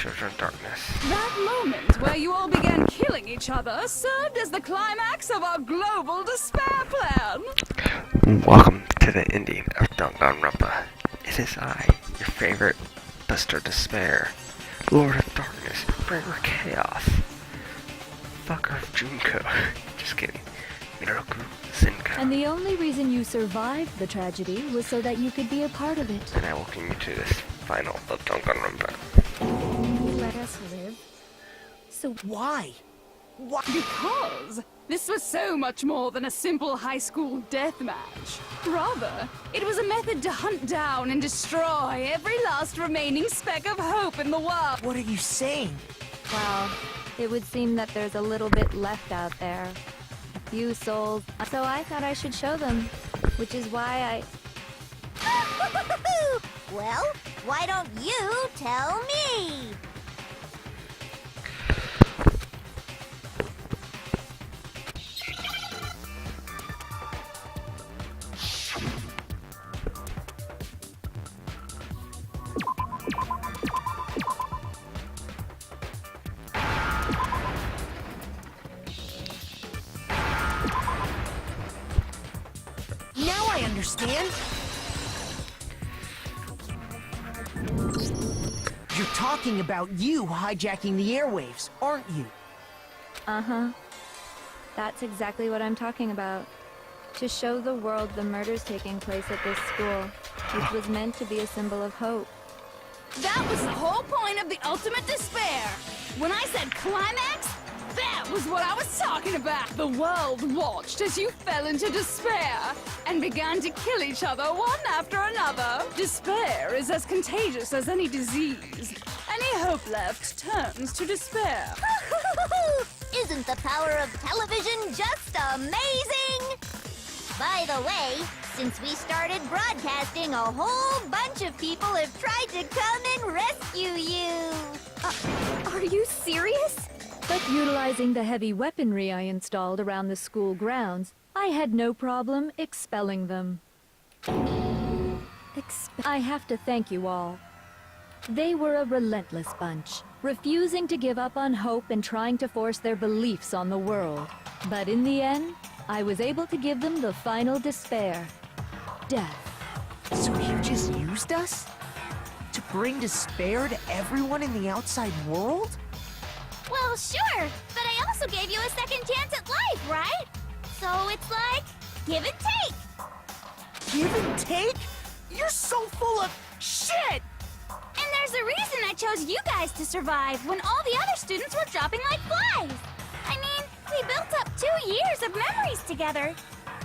Children of Darkness. That moment where you all began killing each other served as the climax of our global despair plan. Welcome to the ending of Danganronpa. It is I, your favorite Mr. Despair, Lord of Darkness, Bringer of Chaos, fucker of Junko. Just kidding. Miroku Senka. And the only reason you survived the tragedy was so that you could be a part of it. And I welcome you to this final of Danganronpa. You let us live. So Why? Why? Because this was so much more than a simple high school death match. Rather, it was a method to hunt down and destroy every last remaining speck of hope in the world. What are you saying? well, it would seem that there's a little bit left out there. A few souls. So I thought I should show them, which is why Well, why don't you tell me? Now I understand. You're talking about you hijacking the airwaves, aren't you? Uh-huh. That's exactly what I'm talking about. To show the world the murders taking place at this school, which was meant to be a symbol of hope. That was the whole point of the ultimate despair. When I said climax, that was what I was talking about. The world watched as you fell into despair and began to kill each other one after another. Despair is as contagious as any disease. Any hope left turns to despair. Isn't the power of television just amazing? By the way, since we started broadcasting, a whole bunch of people have tried to come and rescue you. Are you serious? But utilizing the heavy weaponry I installed around the school grounds, I had no problem expelling them. I have to thank you all. They were a relentless bunch, refusing to give up on hope and trying to force their beliefs on the world. But in the end, I was able to give them the final despair. Death. So you just used us? To bring despair to everyone in the outside world? Well, sure, but I also gave you a second chance at life, right? So it's like, give and take. Give and take? You're so full of shit! And there's a reason I chose you guys to survive when all the other students were dropping like flies. I mean, we built up 2 years of memories together.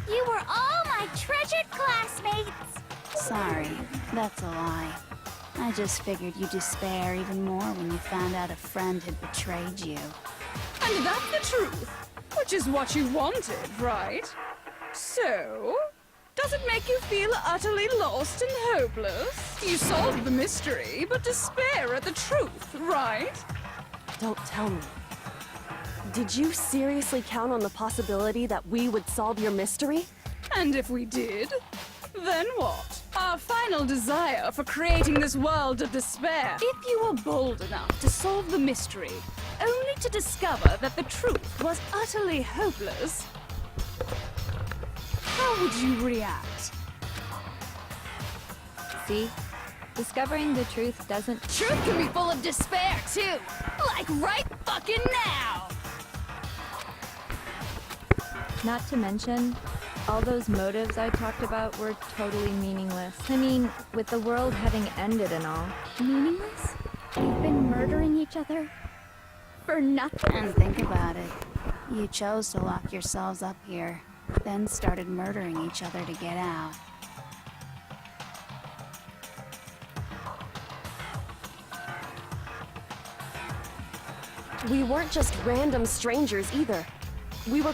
You were all my treasured classmates. Sorry, that's a lie. I just figured you'd despair even more when you found out a friend had betrayed you. And that's the truth, which is what you wanted, right? So, does it make you feel utterly lost and hopeless? You solved the mystery, but despair at the truth, right? Don't tell me. Did you seriously count on the possibility that we would solve your mystery? And if we did, then what? Our final desire for creating this world of despair. If you were bold enough to solve the mystery, only to discover that the truth was utterly hopeless, how would you react? See? Discovering the truth doesn't... Truth can be full of despair, too. Like right fucking now. Not to mention, all those motives I talked about were totally meaningless. I mean, with the world having ended and all. Meaningless? You've been murdering each other? For nothing? And think about it. You chose to lock yourselves up here, then started murdering each other to get out. We weren't just random strangers either. We were...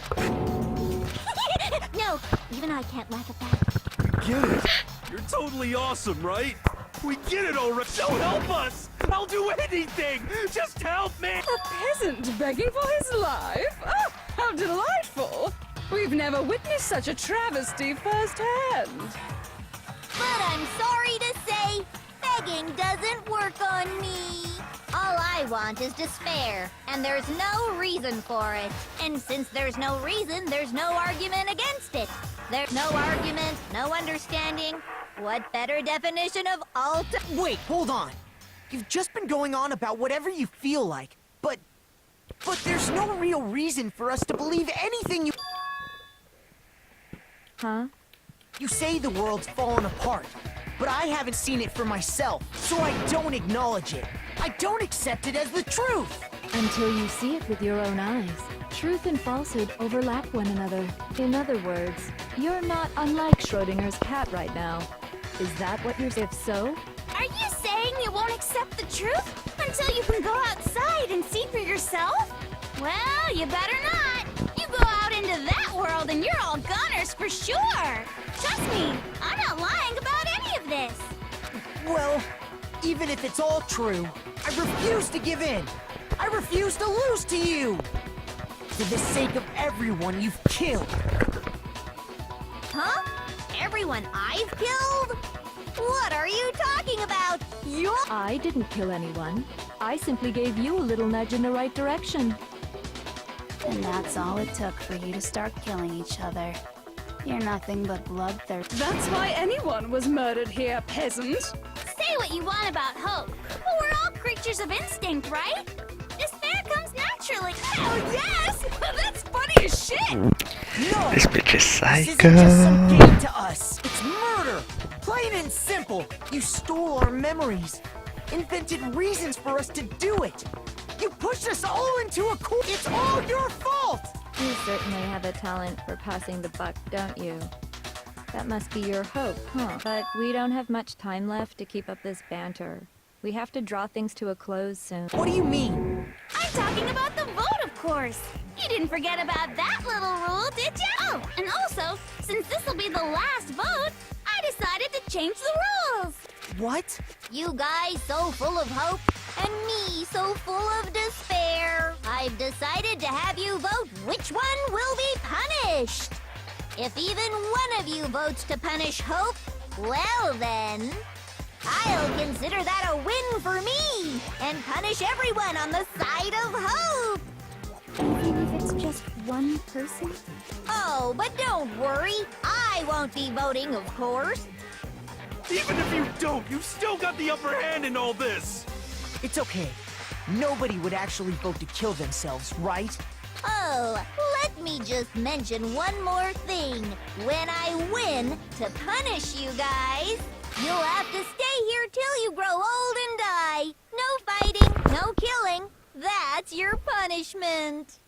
No, even I can't laugh at that. Get it? You're totally awesome, right? We get it already. So help us! I'll do anything! Just help me! A peasant begging for his life? Oh, how delightful! We've never witnessed such a travesty firsthand. But I'm sorry to say, begging doesn't work on me. All I I want is despair, and there's no reason for it. And since there's no reason, there's no argument against it. There's no argument, no understanding. What better definition of Wait, hold on. You've just been going on about whatever you feel like, but there's no real reason for us to believe anything you... Huh? You say the world's fallen apart, but I haven't seen it for myself, so I don't acknowledge it. I don't accept it as the truth. Until you see it with your own eyes. Truth and falsehood overlap one another. In other words, you're not unlike Schrodinger's cat right now. Is that what you're... If so? Are you saying you won't accept the truth until you can go outside and see for yourself? Well, you better not. You go out into that world and you're all goners for sure. Trust me, I'm not lying about any of this. Well, even if it's all true, I refuse to give in. I refuse to lose to you. For the sake of everyone you've killed. Huh? Everyone I've killed? What are you talking about? I didn't kill anyone. I simply gave you a little nudge in the right direction. And that's all it took for you to start killing each other. You're nothing but bloodthirsty. That's why anyone was murdered here, peasant. Say what you want about hope, but we're all creatures of instinct, right? Despair comes naturally. Hell yes! That's funny as shit! No! This bitch is This isn't just some psycho. game to us. It's murder. Plain and simple. You stole our memories. Invented reasons for us to do it. You pushed us all into a It's all your fault! You certainly have a talent for passing the buck, don't you? That must be your hope, huh? But we don't have much time left to keep up this banter. We have to draw things to a close soon. What do you mean? I'm talking about the vote, of course. You didn't forget about that little rule, did you? Oh, and also, since this'll be the last vote, I decided to change the rules. What? You guys so full of hope, and me so full of despair. I've decided to have you vote which one will be punished. If even one of you votes to punish hope, well then, I'll consider that a win for me, and punish everyone on the side of hope. Even if it's just one person? Oh, but don't worry, I won't be voting, of course. Even if you don't, you've still got the upper hand in all this! It's okay. Nobody would actually vote to kill themselves, right? Oh, let me just mention one more thing. When I win to punish you guys, you'll have to stay here till you grow old and die. No fighting, no killing. That's your punishment.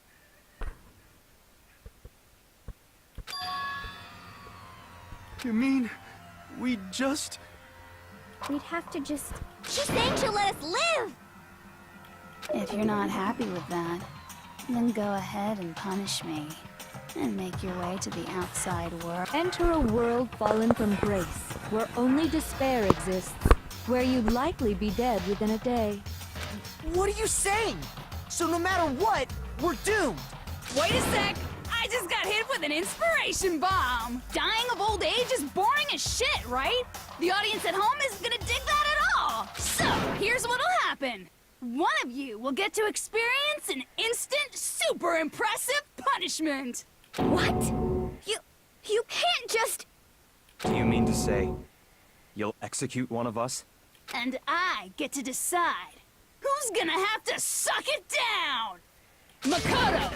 You mean, we just... We'd have to just... She's saying she'll let us live. If you're not happy with that, then go ahead and punish me. And make your way to the outside world. Enter a world fallen from grace, where only despair exists, where you'd likely be dead within a day. What are you saying? So no matter what, we're doomed. Wait a sec. I just got hit with an inspiration bomb. Dying of old age is boring as shit, right? The audience at home isn't gonna dig that at all. So, here's what'll happen. One of you will get to experience an instant, super impressive punishment. What? You can't just... Do you mean to say you'll execute one of us? And I get to decide who's gonna have to suck it down. Makoto,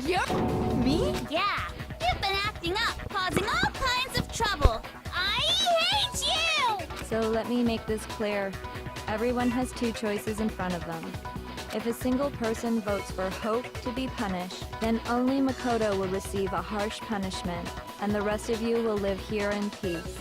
you're... Me? Yeah, you've been acting up, causing all kinds of trouble. I hate you! So let me make this clear. Everyone has two choices in front of them. If a single person votes for Hope to be punished, then only Makoto will receive a harsh punishment, and the rest of you will live here in peace.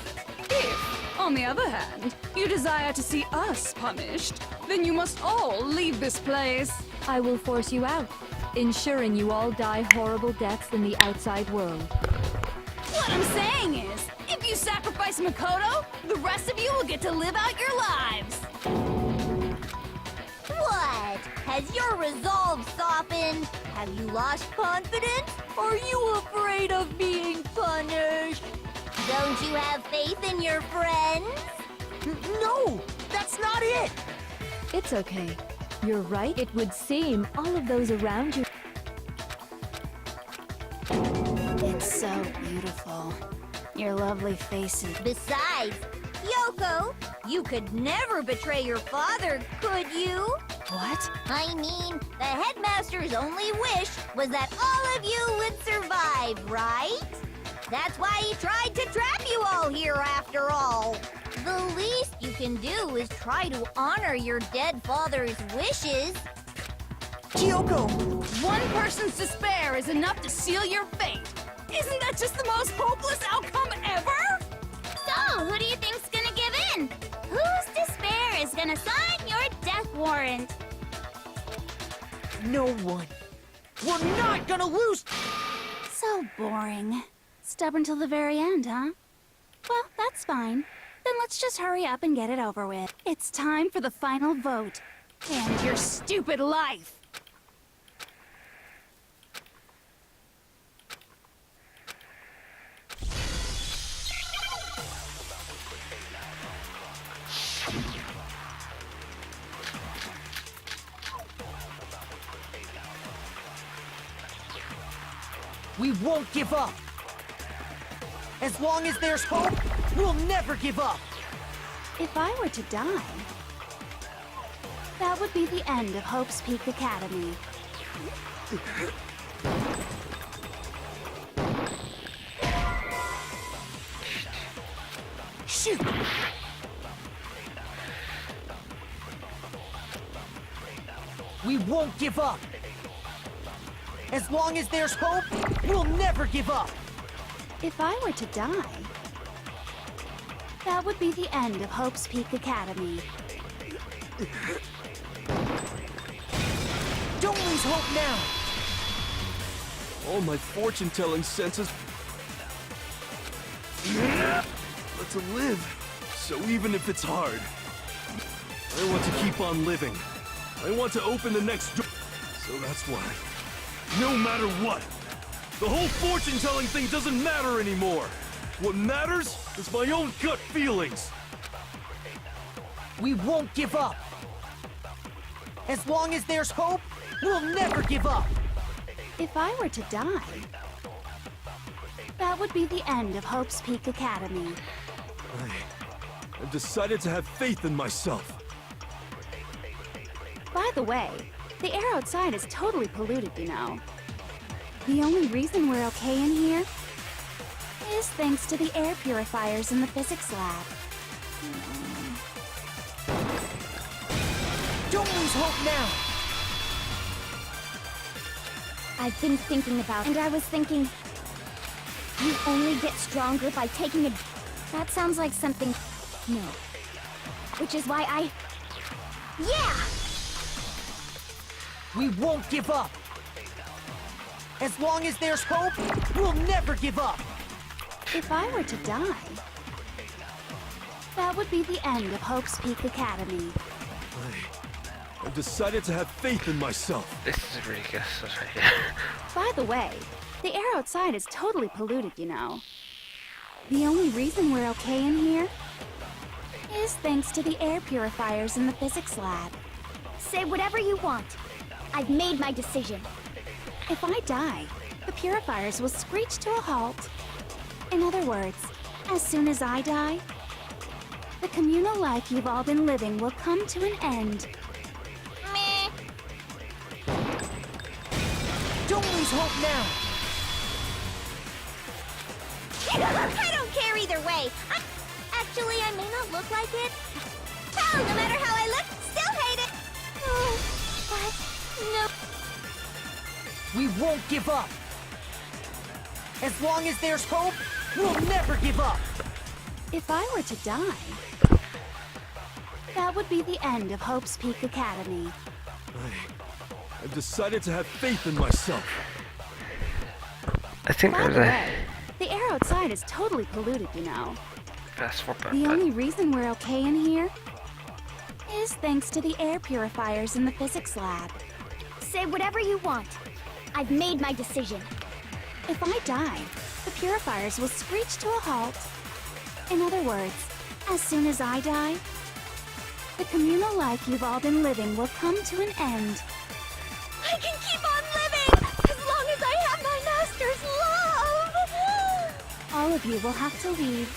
If, on the other hand, you desire to see us punished, then you must all leave this place. I will force you out, ensuring you all die horrible deaths in the outside world. What I'm saying is, if you sacrifice Makoto, the rest of you will get to live out your lives. What? Has your resolve softened? Have you lost confidence? Are you afraid of being punished? Don't you have faith in your friends? No, that's not it. It's okay. You're right. It would seem all of those around you. It's so beautiful. Your lovely faces. Besides, Yoko, you could never betray your father, could you? What? I mean, the headmaster's only wish was that all of you would survive, right? That's why he tried to trap you all here after all. The least you can do is try to honor your dead father's wishes. Kyoko! One person's despair is enough to seal your fate. Isn't that just the most hopeless outcome ever? So, who do you think's gonna give in? Whose despair is gonna sign your death warrant? No one. We're not gonna lose! So boring. Stubborn till the very end, huh? Well, that's fine. Then let's just hurry up and get it over with. It's time for the final vote. And your stupid life. We won't give up! As long as there's hope, we'll never give up! If I were to die, that would be the end of Hope's Peak Academy. Shoot! We won't give up! As long as there's hope, we'll never give up! If I were to die, that would be the end of Hope's Peak Academy. Don't lose hope now! All my fortune-telling senses... But to live, so even if it's hard, I want to keep on living. I want to open the next door. So that's why, no matter what, the whole fortune-telling thing doesn't matter anymore. What matters is my own gut feelings. We won't give up! As long as there's hope, we'll never give up! If I were to die, that would be the end of Hope's Peak Academy. I've decided to have faith in myself. By the way, the air outside is totally polluted, you know. The only reason we're okay in here is thanks to the air purifiers in the physics lab. Don't lose hope now! I've been thinking about, and I was thinking, you only get stronger by taking a... That sounds like something... No. Which is why I... Yeah! We won't give up! As long as there's hope, we'll never give up! If I were to die, that would be the end of Hope's Peak Academy. I've decided to have faith in myself. This is ridiculous right here. By the way, the air outside is totally polluted, you know. The only reason we're okay in here is thanks to the air purifiers in the physics lab. Say whatever you want. I've made my decision. If I die, the purifiers will screech to a halt. In other words, as soon as I die, the communal life you've all been living will come to an end. Meh. Don't lose hope now! I don't care either way. Actually, I may not look like it. Hell, no matter how I look, still hate it. Oh, but no. We won't give up! As long as there's hope, we'll never give up! If I were to die, that would be the end of Hope's Peak Academy. I've decided to have faith in myself. I think By there's the a way, the air outside is totally polluted, you know. fast forward The button. only reason we're okay in here is thanks to the air purifiers in the physics lab. Say whatever you want. I've made my decision. If I die, the purifiers will screech to a halt. In other words, as soon as I die, The communal life you've all been living will come to an end. I can keep on living as long as I have my master's love! All of you will have to leave.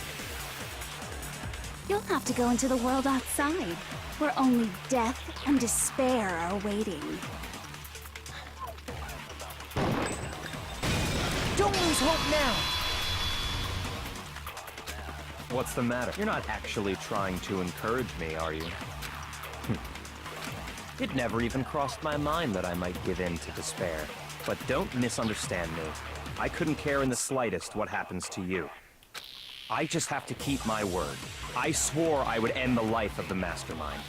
You'll have to go into the world outside, where only death and despair are waiting. Don't lose hope now! What's the matter? You're not actually trying to encourage me, are you? It never even crossed my mind that I might give in to despair. But don't misunderstand me. I couldn't care in the slightest what happens to you. I just have to keep my word. I swore I would end the life of the Mastermind.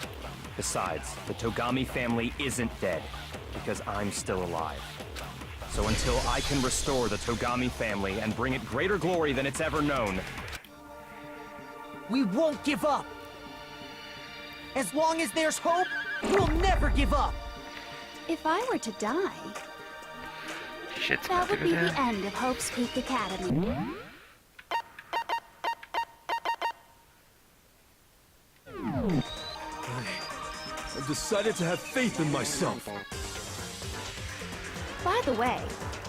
Besides, the Togami family isn't dead, because I'm still alive. So until I can restore the Togami family and bring it greater glory than it's ever known, We won't give up! As long as there's hope, we'll never give up! If I were to die, Shit's that about to would go be down. the end of Hope's Peak Academy. I've decided to have faith in myself. By the way,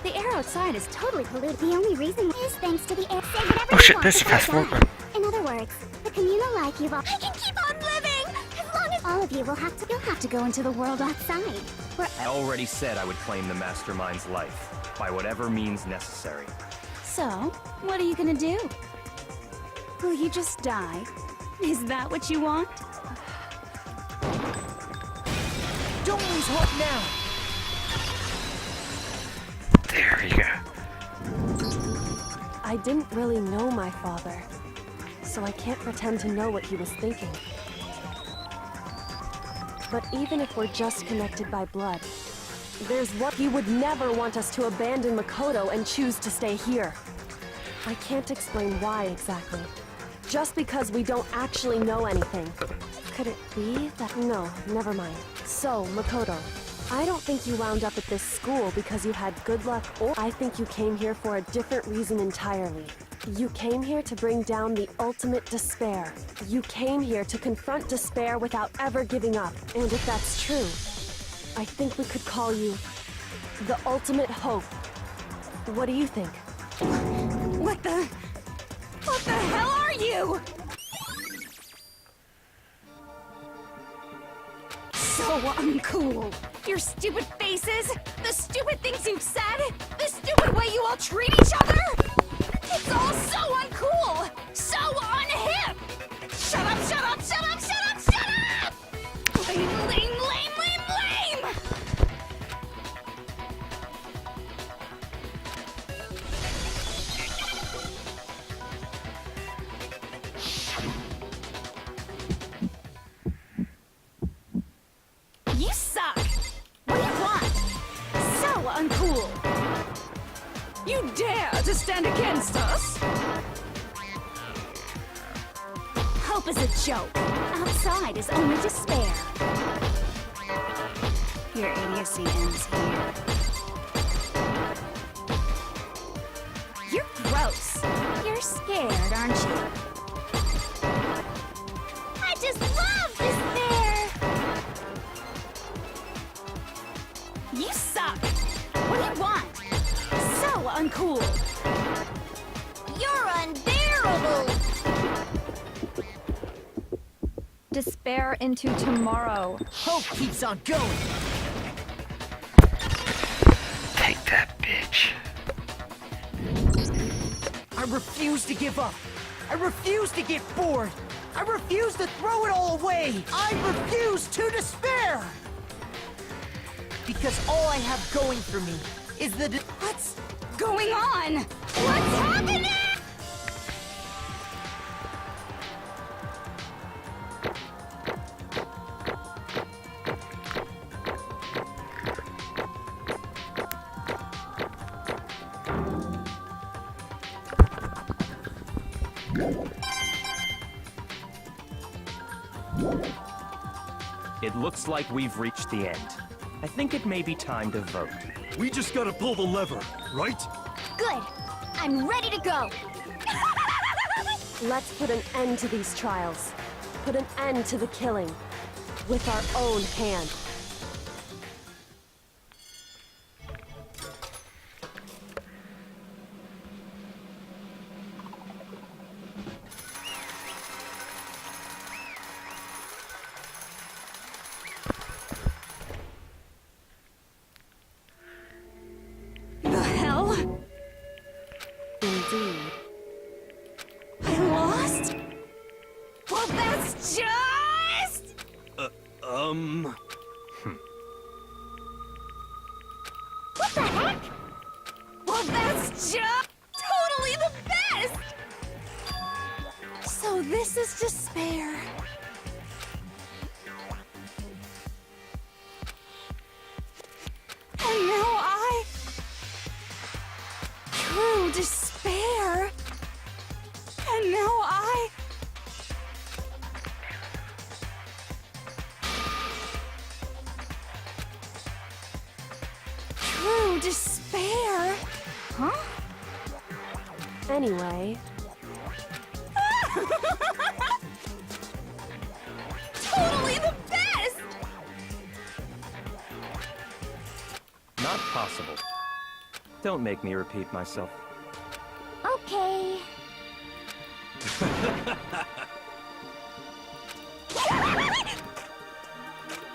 the air outside is totally polluted. The only reason is thanks to the air. Say whatever Oh you shit, want there's a before fast I forward. die. In other words, the communal life you've all. I can keep on living as long as all of you will have to. You'll have to go into the world outside, where I already said I would claim the Mastermind's life, by whatever means necessary. So, what are you gonna do? Will you just die? Is that what you want? Don't lose hope now! There you go. I didn't really know my father, so I can't pretend to know what he was thinking. But even if we're just connected by blood, there's what he would never want us to abandon Makoto and choose to stay here. I can't explain why exactly. Just because we don't actually know anything. Could it be that... No, never mind. So, Makoto, I don't think you wound up at this school because you had good luck, or I think you came here for a different reason entirely. You came here to bring down the ultimate despair. You came here to confront despair without ever giving up. And if that's true, I think we could call you the ultimate hope. What do you think? What the hell are you? So uncool. Your stupid faces, the stupid things you've said, the stupid way you all treat each other. It's all so uncool, so unhip. Shut up, shut up, shut up, shut up, shut up! Lame, lame, lame, lame, lame! You suck! What do you want? So uncool! You dare to stand against us? Hope is a joke. Outside is only despair. Your idiocy ends here. You're gross. You're scared, aren't you? I just love despair! You suck! What do you want? So uncool! You're unbearable! Despair into tomorrow. Hope keeps on going! Take that, bitch. I refuse to give up! I refuse to get bored! I refuse to throw it all away! I refuse to despair! Because all I have going for me is the What's going on? What's happening? It looks like we've reached the end. I think it may be time to vote. We just gotta pull the lever, right? Good. I'm ready to go. Let's put an end to these trials. Put an end to the killing. with our own hand. The hell? Indeed. I lost? Well, that's just... What the heck? Well, that's just totally the best! So this is despair. And now true despair. And now true despair. Huh? Anyway, Totally the best! Not possible. Don't make me repeat myself. Okay.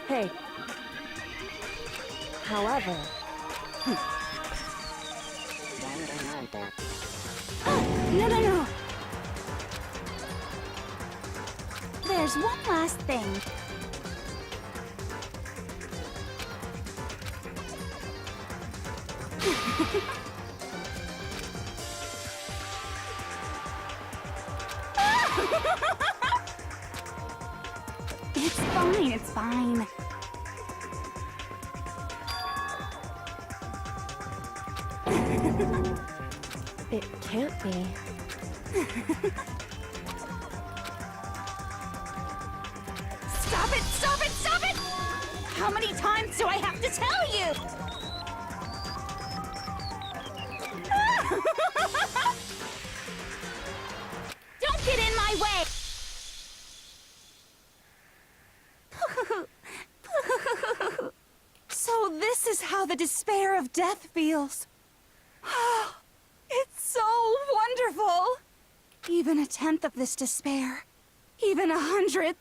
hey. However, No. There's one last thing. It's fine. it can't be. Stop it! How many times do I have to tell you? Don't get in my way! So this is how the despair of death feels. It's so wonderful! Even a tenth of this despair, even 100th.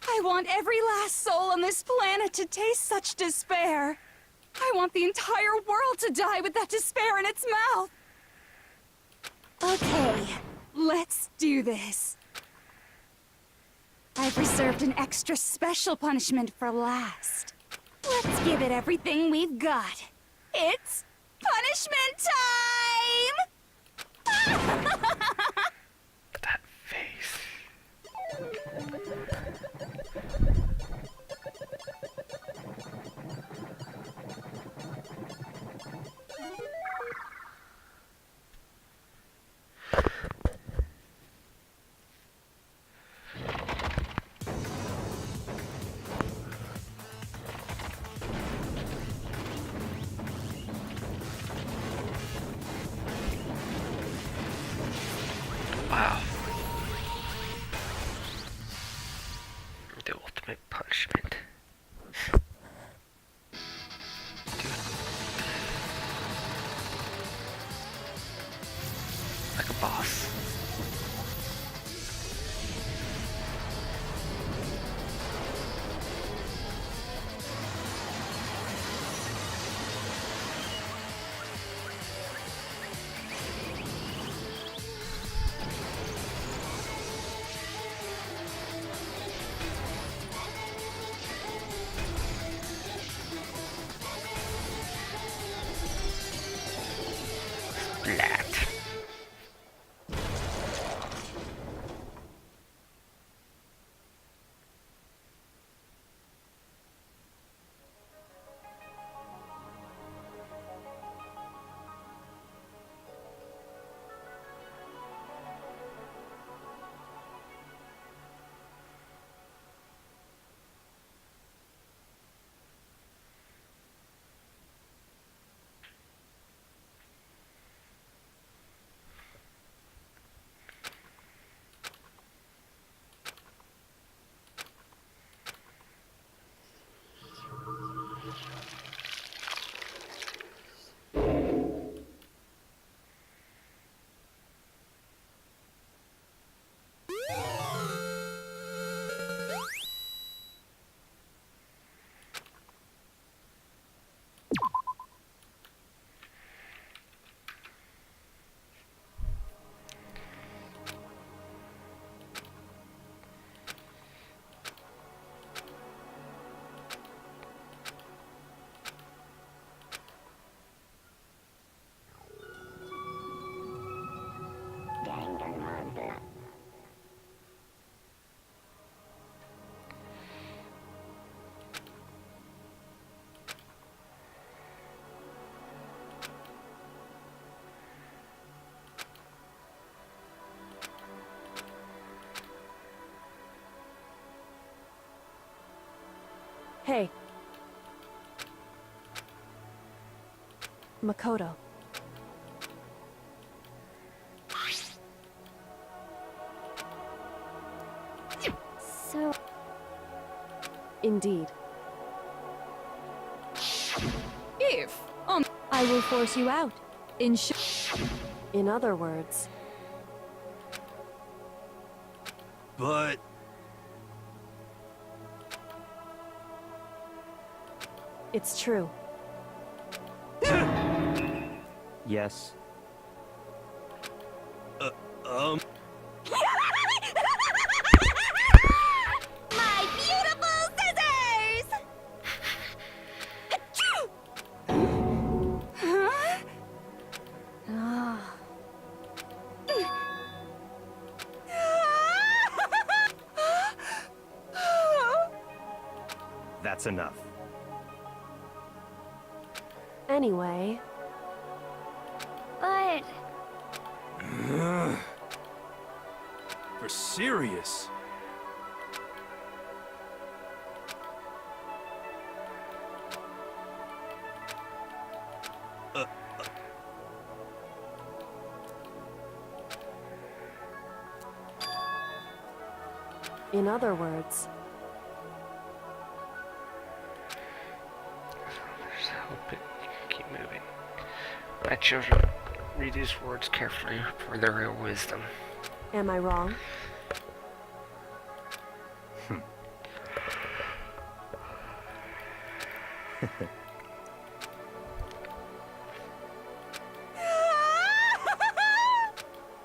I want every last soul on this planet to taste such despair. I want the entire world to die with that despair in its mouth. Okay, let's do this. I've reserved an extra special punishment for last. Let's give it everything we've got. It's punishment time! That face. Wow. The ultimate punishment. Like a boss. Splat. Hey. Makoto. So, Indeed. If, I will force you out. In other words, But it's true. Yes. My beautiful scissors! That's enough. Anyway, but for serious. in other words, There's hope you can keep moving. My children, read these words carefully for their real wisdom. am I wrong?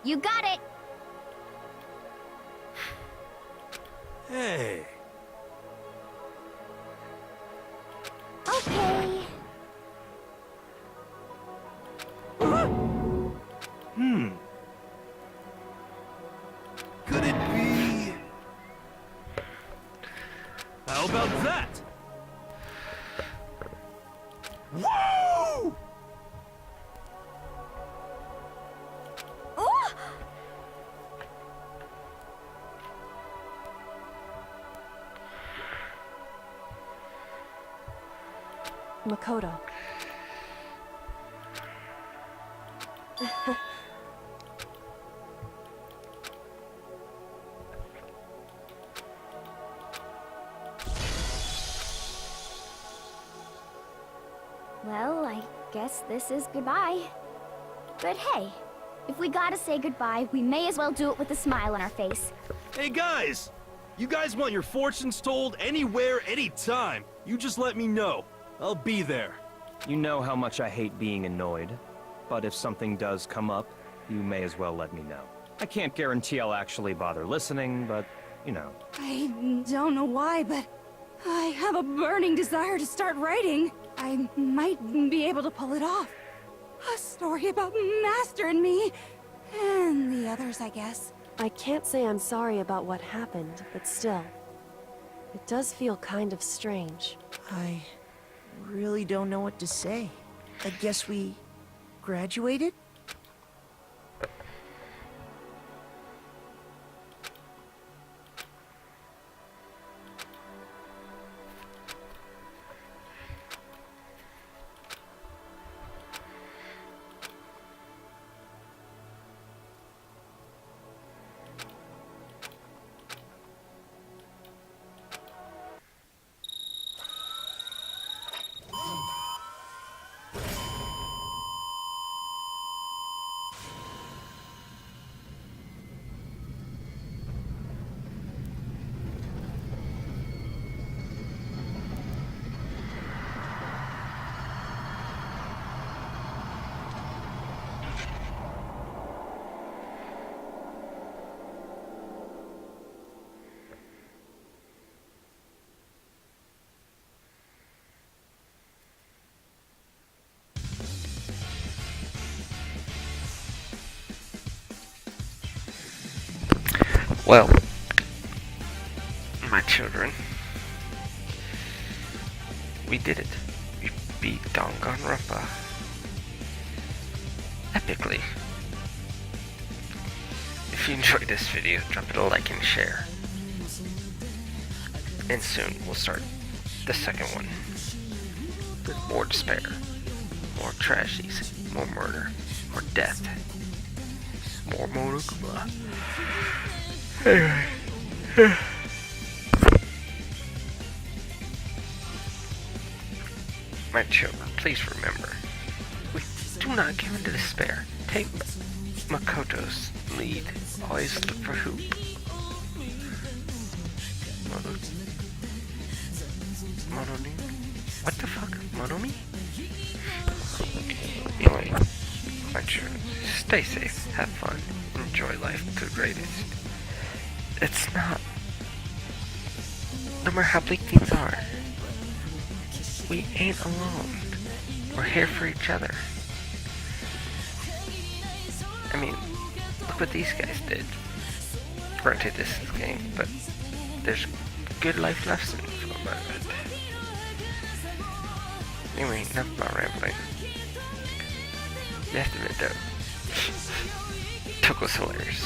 you got it. Hey. Okay. Could it be? How about that? Woo! Makoto. Well, I guess this is goodbye. But hey, if we gotta say goodbye, we may as well do it with a smile on our face. Hey guys! You guys want your fortunes told anywhere, anytime. You just let me know. I'll be there. You know how much I hate being annoyed, but if something does come up, you may as well let me know. I can't guarantee I'll actually bother listening, but, you know. I don't know why, but I have a burning desire to start writing. I might be able to pull it off. A story about Master and me, and the others, I guess. I can't say I'm sorry about what happened, but still. It does feel kind of strange. I really don't know what to say. I guess we graduated? Well, my children, we did it. We beat Danganronpa epically. If you enjoyed this video, drop it a like and share. And soon we'll start the second one. More despair, more tragedies, more murder, more death, more monokuma. Anyway. My children, please remember, we do not give in to despair. Take Makoto's lead. Always look for hoop. Monomi? What the fuck? Monomi? Anyway, my children, stay safe, have fun, enjoy life to the greatest. It's not... No matter how bleak things are, we ain't alone. We're here for each other. I mean, look what these guys did. Granted, this is a game, but there's good life lessons from it. Anyway, enough about rambling. You have to admit though, Toko's hilarious.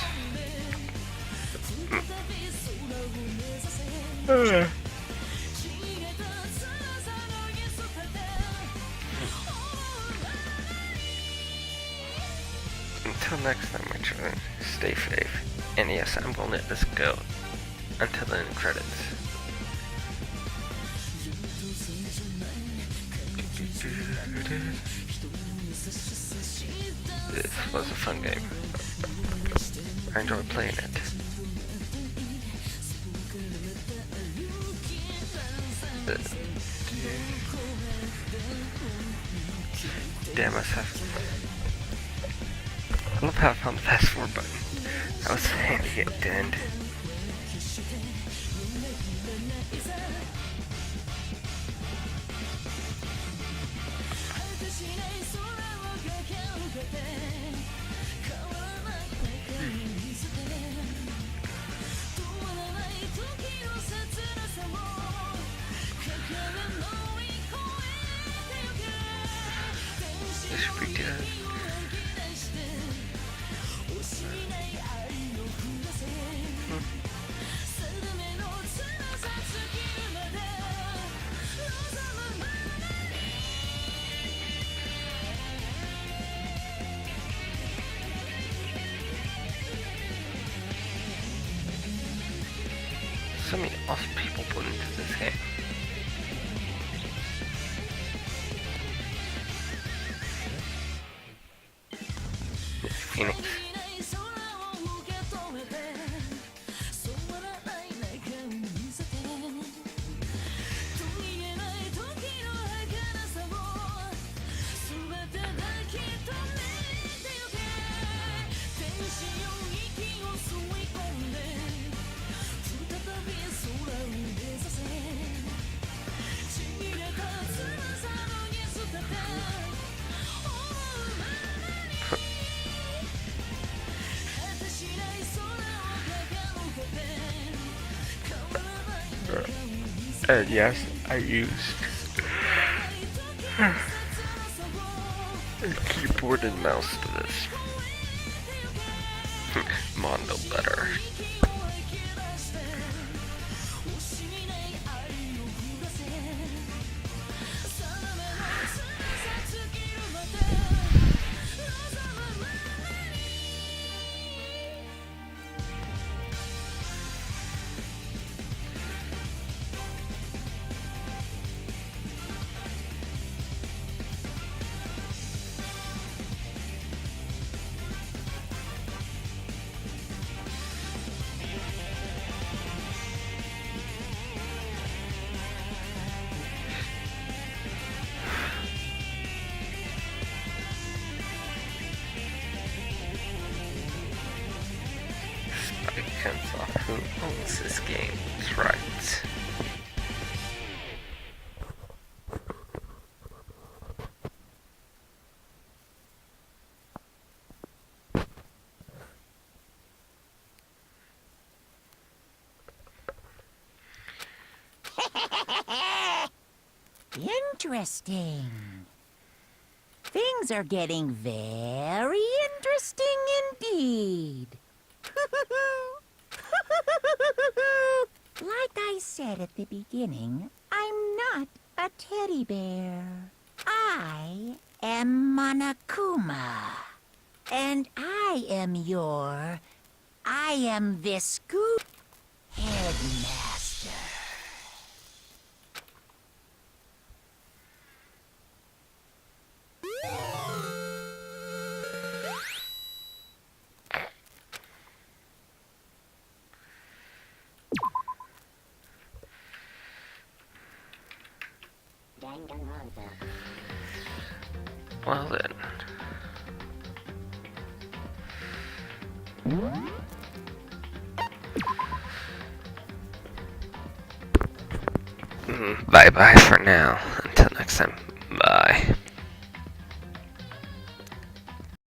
Until next time, my children, stay safe. And yes, I'm gonna let this go until the end credits. This was a fun game. I enjoyed playing it. Damn, I love how I found the fast forward button. That was handy at the end. This should be good. So many awesome people put into this game. Phoenix. And yes, I used a keyboard and mouse to this. Mondo better. Depends on who owns this game's rights. Interesting. Things are getting very interesting indeed. Like I said at the beginning, I'm not a teddy bear. I am Monokuma. And I am this school headmaster. Well then. Bye bye for now. Until next time. Bye.